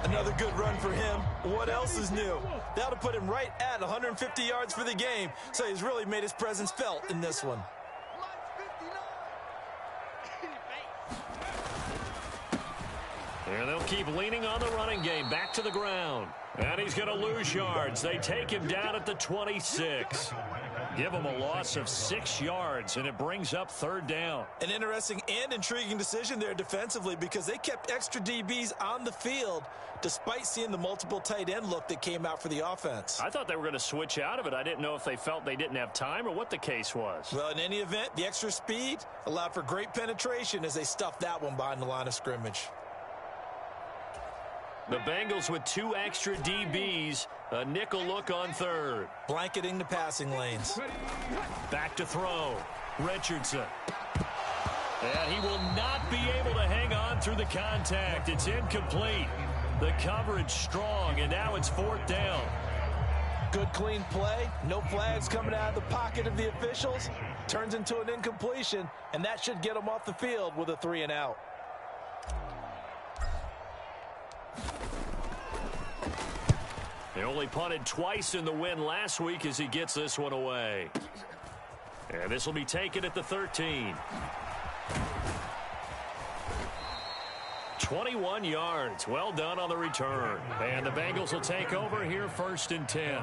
Another good run for him. What else is new? That'll put him right at 150 yards for the game, so he's really made his presence felt in this one. And they'll keep leaning on the running game. Back to the ground. And he's going to lose yards. They take him down at the 26. Give him a loss of 6 yards, and it brings up 3rd down. An interesting and intriguing decision there defensively because they kept extra DBs on the field despite seeing the multiple tight end look that came out for the offense. I thought they were going to switch out of it. I didn't know if they felt they didn't have time or what the case was. Well, in any event, the extra speed allowed for great penetration as they stuffed that one behind the line of scrimmage. The Bengals with 2 extra DBs, a nickel look on 3rd. Blanketing the passing lanes. Back to throw. Richardson. And he will not be able to hang on through the contact. It's incomplete. The coverage strong, and now it's 4th down. Good clean play. No flags coming out of the pocket of the officials. Turns into an incompletion, and that should get them off the field with a 3 and out. They only punted twice in the win last week as he gets this one away. And this will be taken at the 13. 21 yards. Well done on the return. And the Bengals will take over here 1st and 10.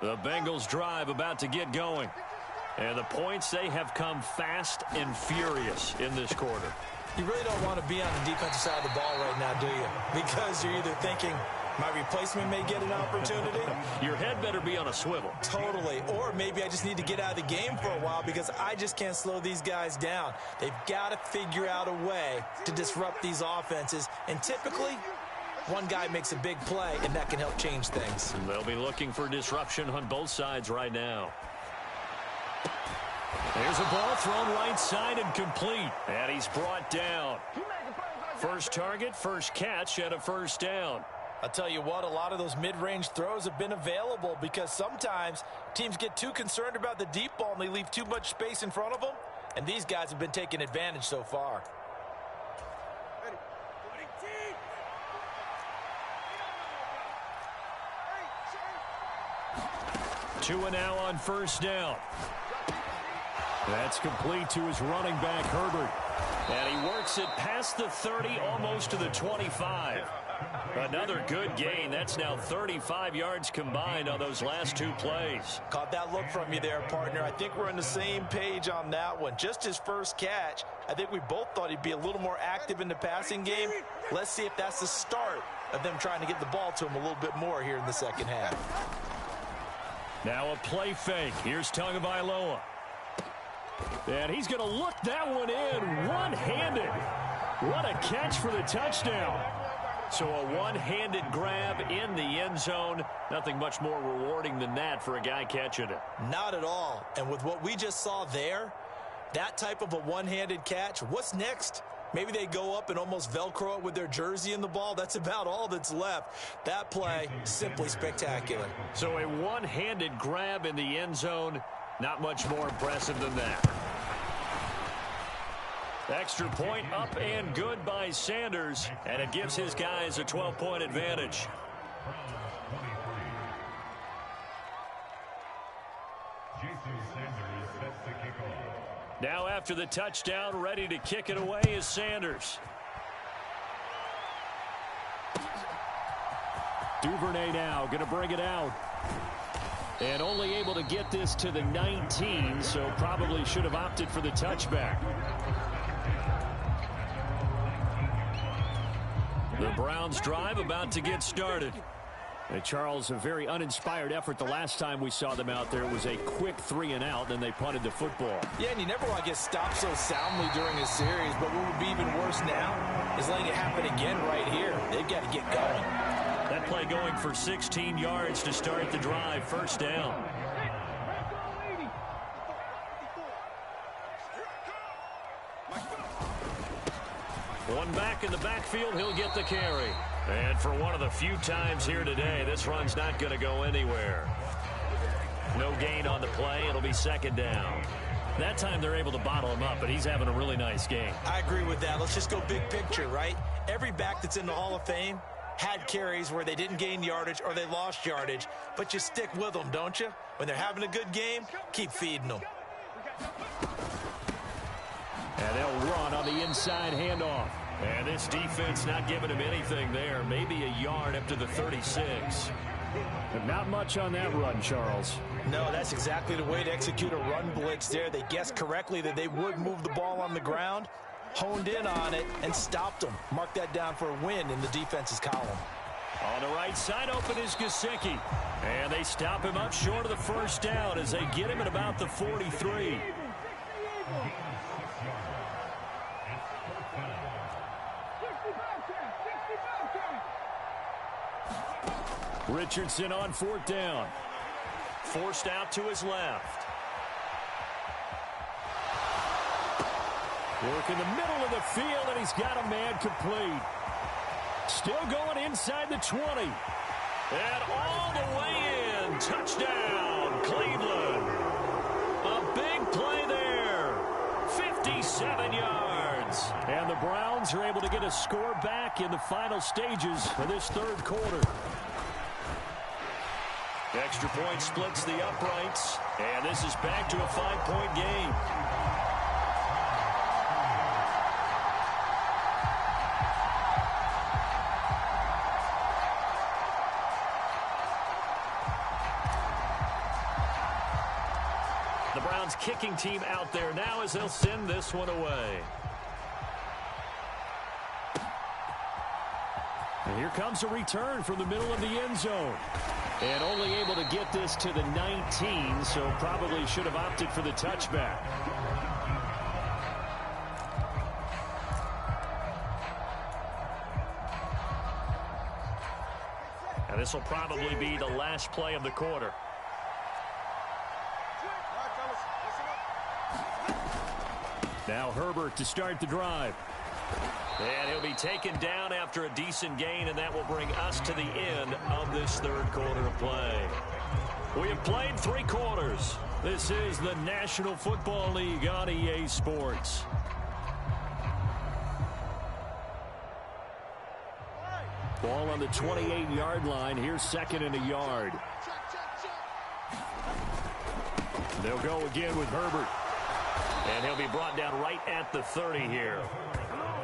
The Bengals drive about to get going. And the points, they have come fast and furious in this quarter. You really don't want to be on the defensive side of the ball right now, do you? Because you're either thinking, my replacement may get an opportunity. Your head better be on a swivel. Totally. Or maybe I just need to get out of the game for a while because I just can't slow these guys down. They've got to figure out a way to disrupt these offenses. And typically, one guy makes a big play, and that can help change things. And they'll be looking for disruption on both sides right now. There's a ball thrown right side and complete. And he's brought down. First target, first catch, and a 1st down. I'll tell you what, a lot of those mid-range throws have been available because sometimes teams get too concerned about the deep ball and they leave too much space in front of them. And these guys have been taking advantage so far. 2 and now on 1st down. That's complete to his running back, Herbert. And he works it past the 30, almost to the 25. Another good gain. That's now 35 yards combined on those last 2 plays. Caught that look from you there, partner. I think we're on the same page on that one. Just his first catch, I think we both thought he'd be a little more active in the passing game. Let's see if that's the start of them trying to get the ball to him a little bit more here in the second half. Now a play fake. Here's Tagovailoa. And he's going to look that one in one-handed. What a catch for the touchdown. So a one-handed grab in the end zone. Nothing much more rewarding than that for a guy catching it. Not at all. And with what we just saw there, that type of a one-handed catch, what's next? Maybe they go up and almost Velcro it with their jersey in the ball. That's about all that's left. That play, simply spectacular. So a one-handed grab in the end zone. Not much more impressive than that. Extra point up and good by Sanders, and it gives his guys a 12-point advantage. Now after the touchdown, ready to kick it away is Sanders. Duvernay now going to bring it out. And only able to get this to the 19, so probably should have opted for the touchback. The Browns drive about to get started. And Charles, a very uninspired effort the last time we saw them out there. It was a quick 3 and out, then they punted the football. Yeah, and you never want to get stopped so soundly during a series, but what would be even worse now is letting it happen again right here. They've got to get going. That play going for 16 yards to start the drive. First down. One back in the backfield, he'll get the carry. And for one of the few times here today, this run's not going to go anywhere. No gain on the play. It'll be second down. That time they're able to bottle him up, but he's having a really nice game. I agree with that. Let's just go big picture, right? Every back that's in the Hall of Fame had carries where they didn't gain yardage or they lost yardage, but you stick with them, don't you? When they're having a good game, keep feeding them. And they'll run on the inside handoff. And this defense not giving him anything there. Maybe a yard up to the 36. But not much on that run, Charles. No, that's exactly the way to execute a run blitz there. They guessed correctly that they would move the ball on the ground, honed in on it, and stopped them. Mark that down for a win in the defense's column. On the right side open is Gesicki. And they stop him up short of the first down as they get him at about the 43. Richardson on fourth down. Forced out to his left. Work in the middle of the field, and he's got a man complete. Still going inside the 20. And all the way in. Touchdown, Cleveland. A big play there. 57 yards. And the Browns are able to get a score back in the final stages of this third quarter. Extra point splits the uprights, and this is back to a 5-point game. The Browns kicking team out there now as they'll send this one away. And here comes a return from the middle of the end zone. And only able to get this to the 19, so probably should have opted for the touchback. And this will probably be the last play of the quarter. Now Herbert to start the drive. And he'll be taken down after a decent gain, and that will bring us to the end of this third quarter of play. We have played 3 quarters. This is the National Football League on EA Sports. Ball on the 28-yard line. Here's second and a yard. They'll go again with Herbert. And he'll be brought down right at the 30 here.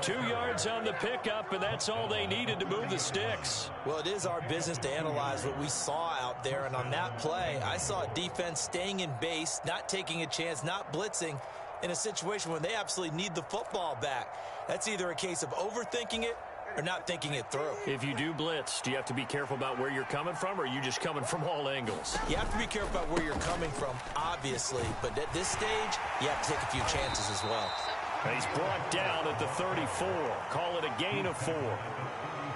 2 yards on the pickup, and that's all they needed to move the sticks. Well, it is our business to analyze what we saw out there, and on that play, I saw a defense staying in base, not taking a chance, not blitzing in a situation when they absolutely need the football back. That's either a case of overthinking it or not thinking it through. If you do blitz, do you have to be careful about where you're coming from, or are you just coming from all angles? You have to be careful about where you're coming from, obviously, but at this stage, you have to take a few chances as well. And he's brought down at the 34. Call it a gain of 4.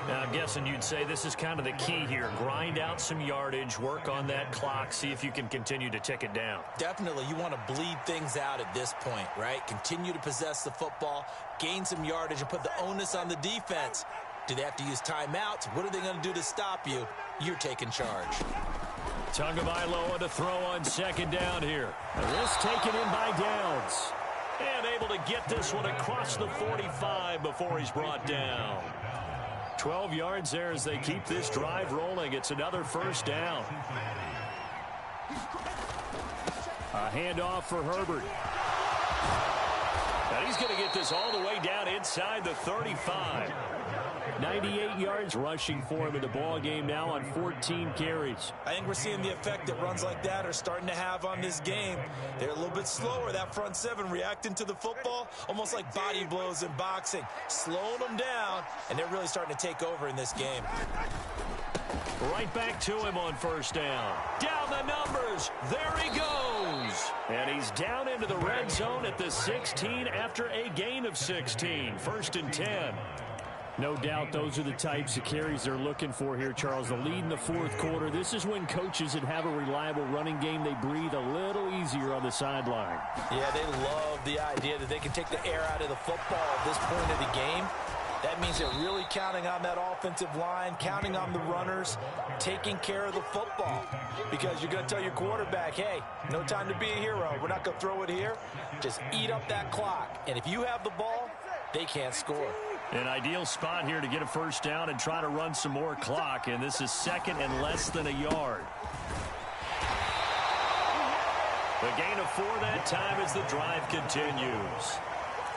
Now, I'm guessing you'd say this is kind of the key here. Grind out some yardage, work on that clock, see if you can continue to tick it down. Definitely. You want to bleed things out at this point, right? Continue to possess the football, gain some yardage, and put the onus on the defense. Do they have to use timeouts? What are they going to do to stop you? You're taking charge. Tagovailoa to throw on second down here. This taken in by Downs. And able to get this one across the 45 before he's brought down. 12 yards there as they keep this drive rolling. It's another first down. A handoff for Herbert. And he's going to get this all the way down inside the 35. 98 yards rushing for him in the ball game now on 14 carries. I think we're seeing the effect that runs like that are starting to have on this game. They're a little bit slower, that front seven, reacting to the football, almost like body blows in boxing, slowing them down, and they're really starting to take over in this game. Right back to him on first down. Down the numbers. There he goes. And he's down into the red zone at the 16 after a gain of 16. 1st and 10. No doubt those are the types of carries they're looking for here, Charles. The lead in the fourth quarter. This is when coaches that have a reliable running game, they breathe a little easier on the sideline. Yeah, they love the idea that they can take the air out of the football at this point of the game. That means they're really counting on that offensive line, counting on the runners, taking care of the football. Because you're going to tell your quarterback, hey, no time to be a hero. We're not going to throw it here. Just eat up that clock. And if you have the ball, they can't score. An ideal spot here to get a first down and try to run some more clock. And this is second and less than a yard. The gain of 4 that time as the drive continues.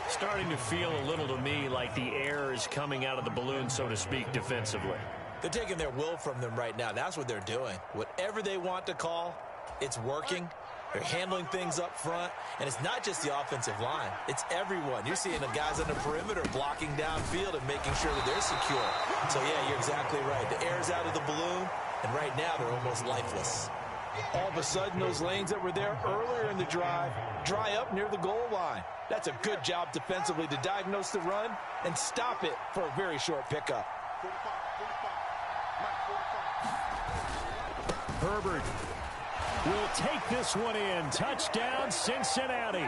Starting to feel a little to me like the air is coming out of the balloon, so to speak, defensively. They're taking their will from them right now. That's what they're doing. Whatever they want to call, it's working. They're handling things up front. And it's not just the offensive line. It's everyone. You're seeing the guys on the perimeter blocking downfield and making sure that they're secure. So, yeah, you're exactly right. The air's out of the balloon, and right now they're almost lifeless. All of a sudden, those lanes that were there earlier in the drive dry up near the goal line. That's a good job defensively to diagnose the run and stop it for a very short pickup. Herbert will take this one in. Touchdown, Cincinnati.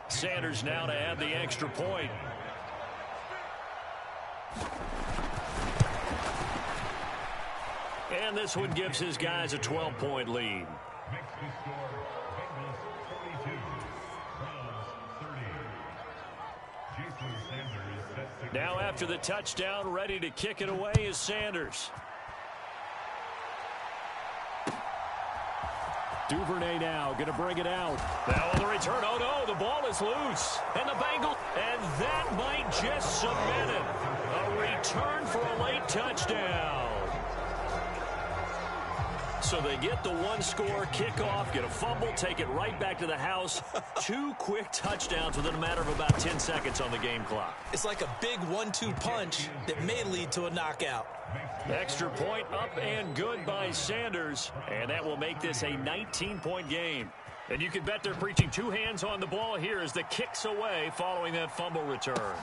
Sanders now to add the extra point. And this one gives his guys a 12-point lead. Now after the touchdown, ready to kick it away is Sanders. Duvernay now going to bring it out. Now on the return, oh no, the ball is loose. And the Bengals, and that might just cement it. A return for a late touchdown. So they get the one-score kickoff, get a fumble, take it right back to the house. 2 quick touchdowns within a matter of about 10 seconds on the game clock. It's like a big 1-2 punch that may lead to a knockout. Extra point up and good by Sanders. And that will make this a 19-point game. And you can bet they're preaching 2 hands on the ball here as the kick's away following that fumble return.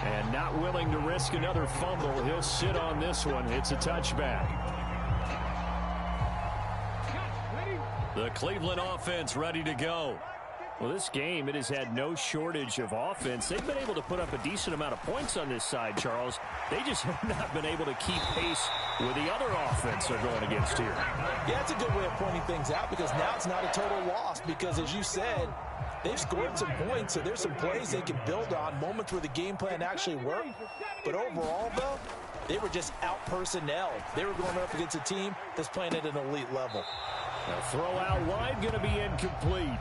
And not willing to risk another fumble. He'll sit on this one. It's a touchback. The Cleveland offense ready to go. Well, this game, it has had no shortage of offense. They've been able to put up a decent amount of points on this side, Charles. They just have not been able to keep pace with the other offense they're going against here. Yeah, it's a good way of pointing things out because now it's not a total loss because, as you said, they've scored some points, so there's some plays they can build on, moments where the game plan actually worked. But overall, though, they were just out-personnelled. They were going up against a team that's playing at an elite level. Now throw out wide, going to be incomplete.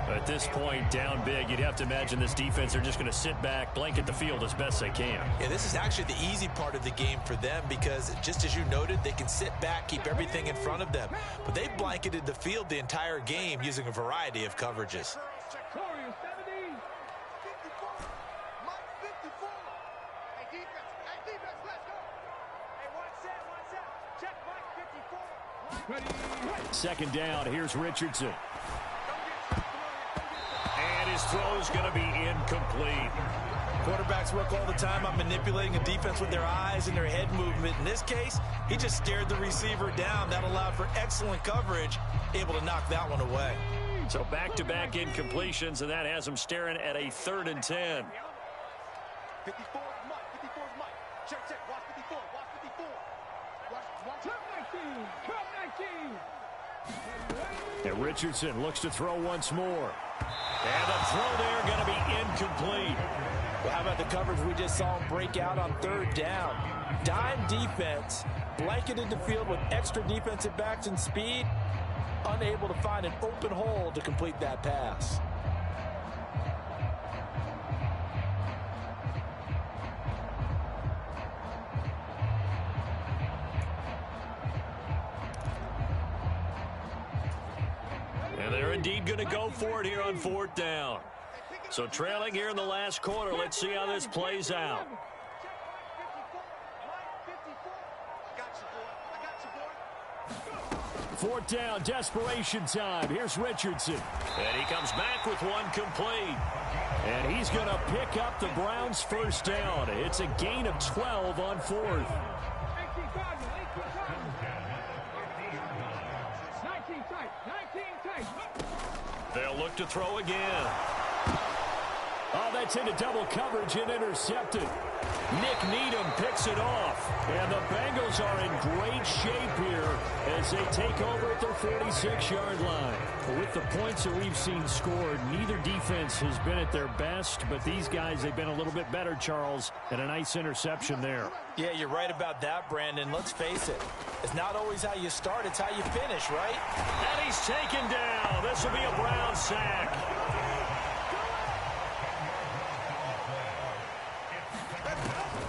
At this point, down big, you'd have to imagine this defense are just going to sit back, blanket the field as best they can. Yeah, this is actually the easy part of the game for them because, just as you noted, they can sit back, keep everything in front of them. But they blanketed the field the entire game using a variety of coverages. Second down, here's Richardson. And his throw's going to be incomplete. Quarterbacks work all the time on manipulating a defense with their eyes and their head movement. In this case, he just stared the receiver down. That allowed for excellent coverage, able to knock that one away. So back-to-back incompletions, and that has him staring at a 3rd and 10. 54 is Mike. 54 is Mike. Check, check. Watch 54. Watch 54. Watch 19. 19. And Richardson looks to throw once more. And the throw there going to be incomplete. Well, how about the coverage we just saw him break out on 3rd down? Dime defense, blanketed the field with extra defensive backs and speed, unable to find an open hole to complete that pass. And they're indeed going to go for it here on 4th down. So trailing here in the last quarter, let's see how this plays out. Fourth down, desperation time. Here's Richardson. And he comes back with one complete. And he's going to pick up the Browns' first down. It's a gain of 12 on 4th. They'll look to throw again. Oh, that's into double coverage and intercepted. Nick Needham picks it off. And the Bengals are in great shape here as they take over at their 46-yard line. With the points that we've seen scored, neither defense has been at their best, but these guys, they've been a little bit better, Charles, and a nice interception there. Yeah, you're right about that, Brandon. Let's face it. It's not always how you start, it's how you finish, right? And he's taken down. This will be a Brown sack.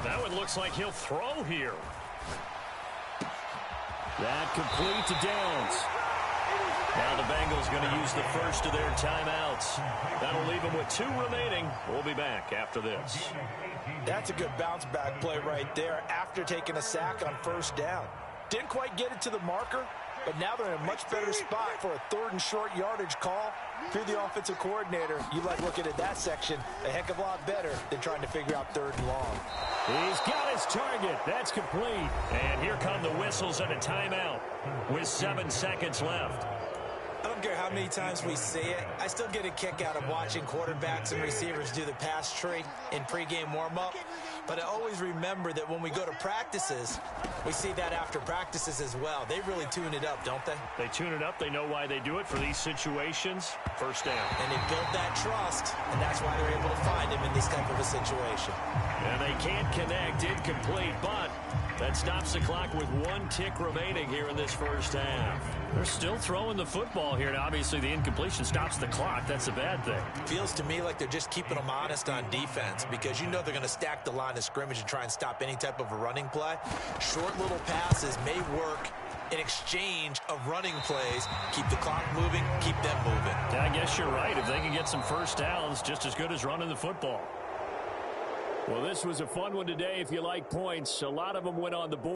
That one looks like he'll throw here. That complete to Downs. Now the Bengals going to use the first of their timeouts. That'll leave them with 2 remaining. We'll be back after this. That's a good bounce back play right there after taking a sack on first down. Didn't quite get it to the marker, but now they're in a much better spot for a 3rd and short yardage call. If you're the offensive coordinator, you like looking at that section a heck of a lot better than trying to figure out 3rd and long. He's got his target. That's complete. And here come the whistles and a timeout with 7 seconds left. I don't care how many times we see it. I still get a kick out of watching quarterbacks and receivers do the pass tree in pregame warm-up. But I always remember that when we go to practices, we see that after practices as well. They really tune it up, don't they? They tune it up. They know why they do it for these situations. First down. And they built that trust, and that's why they're able to find him in this type of a situation. And they can't connect, incomplete, but that stops the clock with 1 tick remaining here in this first half. They're still throwing the football here, and obviously the incompletion stops the clock. That's a bad thing. Feels to me like they're just keeping them honest on defense because you know they're going to stack the line of scrimmage and try and stop any type of a running play. Short little passes may work in exchange of running plays. Keep the clock moving, keep them moving. Yeah, I guess you're right. If they can get some first downs, just as good as running the football. Well, this was a fun one today if you like points. A lot of them went on the board.